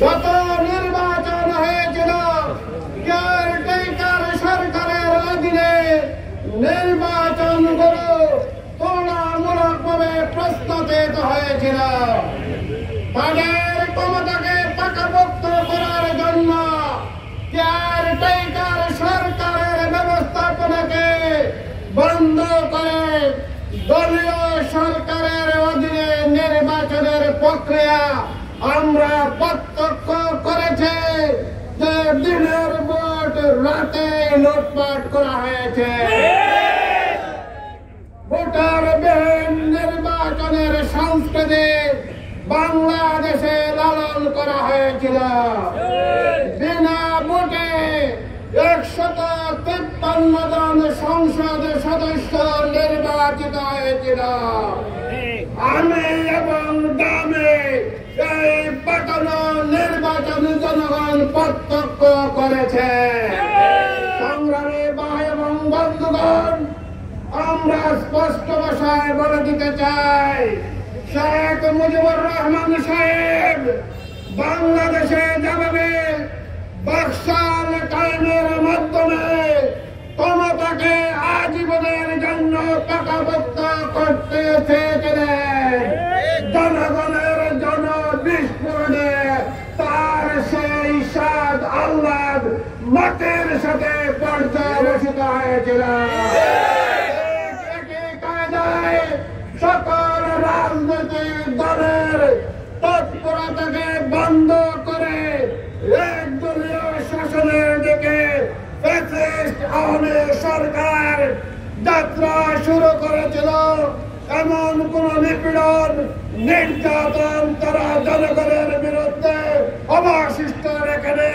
যত নির্বাচন হয়েছিল কেয়ারটেকার সরকারের অধীনে নির্বাচনগুলো তুলনামূলকভাবে প্রশ্নবিদ্ধ হয়েছিল। তাদের ক্ষমতাকে পাকাপোক্ত করার জন্য কেয়ারটেকার সরকারের ব্যবস্থাপনাকে বন্ধ করে দলীয় সরকারের অধীনে নির্বাচনের প্রক্রিয়া আমরা প্রত্যক্ষ করেছি যে দিনের ভোট রাতে লুটপাট করা হয়েছে। ভোটারবিহীন নির্বাচনের সংস্কৃতি বাংলাদেশে লালন করা হয়েছিল। বিনা ভোটে 153 জন সংসদ সদস্য নির্বাচিত হয়েছিল। আমি এবং দামে এই পাঠানো নির্বাচন জনগণ প্রত্যক্ষ করেছে। সংগ্রামী ভাই এবং বন্ধুগণ, আমরা স্পষ্ট ভাষায় বলে দিতে চাই, শেখ মুজিবুর রহমান সাহেব বাংলাদেশে যেভাবে বাকশাল কায়েমের মাধ্যমে ক্ষমতাকে আজীবনের জন্য পাকাপোক্ত করতে চেয়েছিলেন, জনগণের জনবিস্ফোরণে তার সেই স্বাদ আহ্লাদ মাটির সাথে পর্যবসিত হয়েছিল। সকল রাজনৈতিক দলের তৎপরতাকে বন্ধ করে একদলীয় শাসনের দিকে ফ্যাসিস্ট আওয়ামী সরকার যাত্রা শুরু করেছিল। এমন কোন নিপীড়ন নির্যাতন তারা জনগণের বিরুদ্ধে অবশিষ্ট রেখে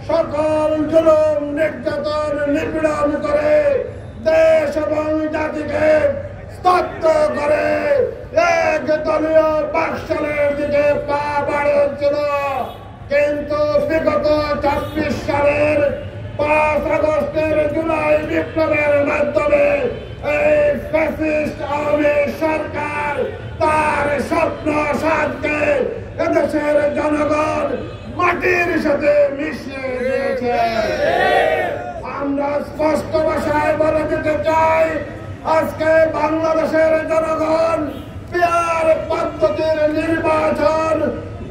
সকল জুলুম নির্যাতন নিপীড়ন করে দেশ এবং জাতিকে স্তব্ধ করে এক দলীয় বাকশালের দিকে পা বাড়িয়েছিল। কিন্তু বিগত 24 সালের 5 আগস্টের জুলাই বিপ্লবের মাধ্যমে এই ফ্যাসিস্ট আওয়ামী সরকার তার স্বপ্ন সাধকে এদেশের জনগণ মাটির সাথে মিশিয়ে দিয়েছে। আমরা স্পষ্ট ভাষায় বলে দিতে চাই, আজকে বাংলাদেশের জনগণ পিয়ার পদ্ধতির নির্বাচন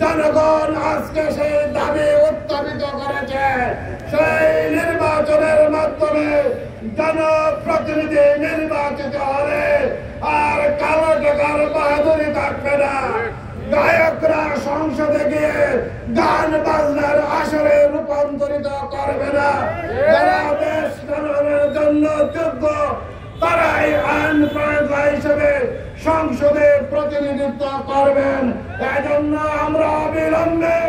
জনগণ আজকে সেই দাবি উত্থাপিত করেছে। সেই নির্বাচনের মাধ্যমে জনপ্রতিনিধি নির্বাচিত হলে আর কালো টাকার বাহাদুরি থাকবে না। গায়করা সংসদে গিয়ে গান বাজনার আসরে রূপান্তরিত করবে না। যারা দেশ জনগণের জন্য যোগ্য তারাই আইন প্রয়োগা হিসেবে সংসদে প্রতিনিধিত্ব করবেন। এজন্য আমরা অবিলম্বে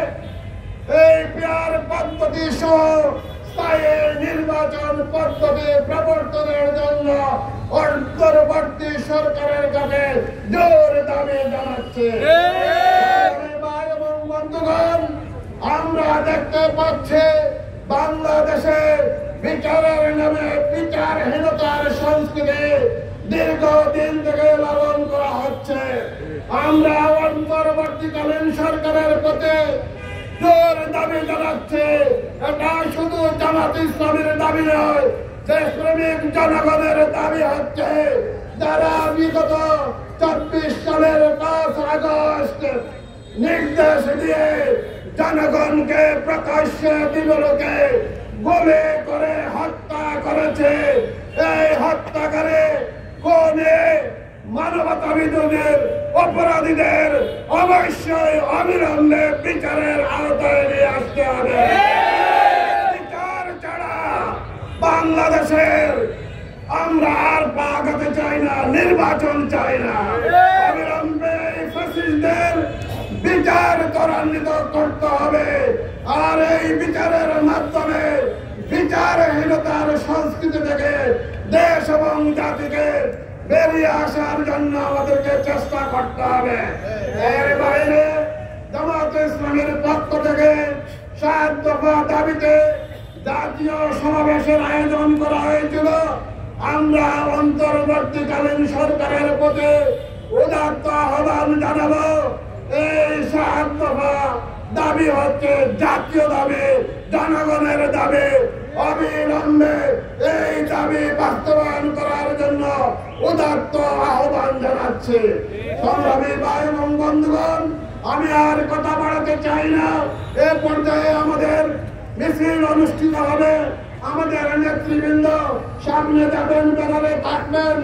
এই পিয়ার পদ্ধতি সহ স্থায়ী নির্বাচন পদ্ধতি প্রবর্তনের জন্য অন্তর্বর্তী সরকারের কাছে জোর দাবি জানাচ্ছি। ভাই এবং বন্ধুগণ, আমরা দেখতে পাচ্ছি বাংলাদেশে বিচারের নামে বিচারহীনতার সংস্কৃতি দীর্ঘদিন থেকে লালন করা হচ্ছে। আমরা অন্তর্বর্তীকালীন সরকারের প্রতি জোর দাবি জানাচ্ছি। এটা শুধু জামাত ইসলামের দাবি নয়, দেশপ্রেমিক জনগণের দাবি হচ্ছে যারা বিগত 24 সালের 5 আগস্ট নির্দেশ দিয়ে জনগণকে প্রকাশ্যে দিবলোকে গুলি করে হত্যা করেছে। এই হত্যাকারী কোনে মানবতা বিরোধীর অপরাধীদের অবশ্যই অবিলম্বে বিচারের আওতায় নিয়ে আসতে হবে। বিচার ছাড়া বাংলাদেশের আমরা আর পা আগাতে চাই না, নির্বাচন চাই না। অবিলম্বে ফ্যাসিস্টদের বিচার ত্বরান্বিত করতে হবে। আর এই বিচারের মাধ্যমে বিচারহীনতার সংস্কৃতি থেকে দেশ এবং জাতিকে বেরিয়ে আসার জন্য আমাদেরকে চেষ্টা করতে হবে। এর বাইরে জামাত ইসলামের পক্ষ থেকে 7 দফা দাবিতে জাতীয় সমাবেশের আয়োজন করা হয়েছিল। আমরা অন্তর্বর্তীকালীন সরকারের প্রতি উদাত্ত আহ্বান জানাবো, এই 7 দফা দাবি হচ্ছে জাতীয় দাবি, জনগণের দাবি। অবিলম্বে এই দাবি বাস্তবায়ন করার জন্য উদাত্ত আহ্বান জানাচ্ছি। সংগ্রামী ভাই এবং বন্ধুগণ, আমি আর কথা বাড়াতে চাই না। এ পর্যায়ে আমাদের মিছিল অনুষ্ঠিত হবে। আমাদের নেতৃবৃন্দ সামনে যাবেন, ব্যানারে থাকবেন।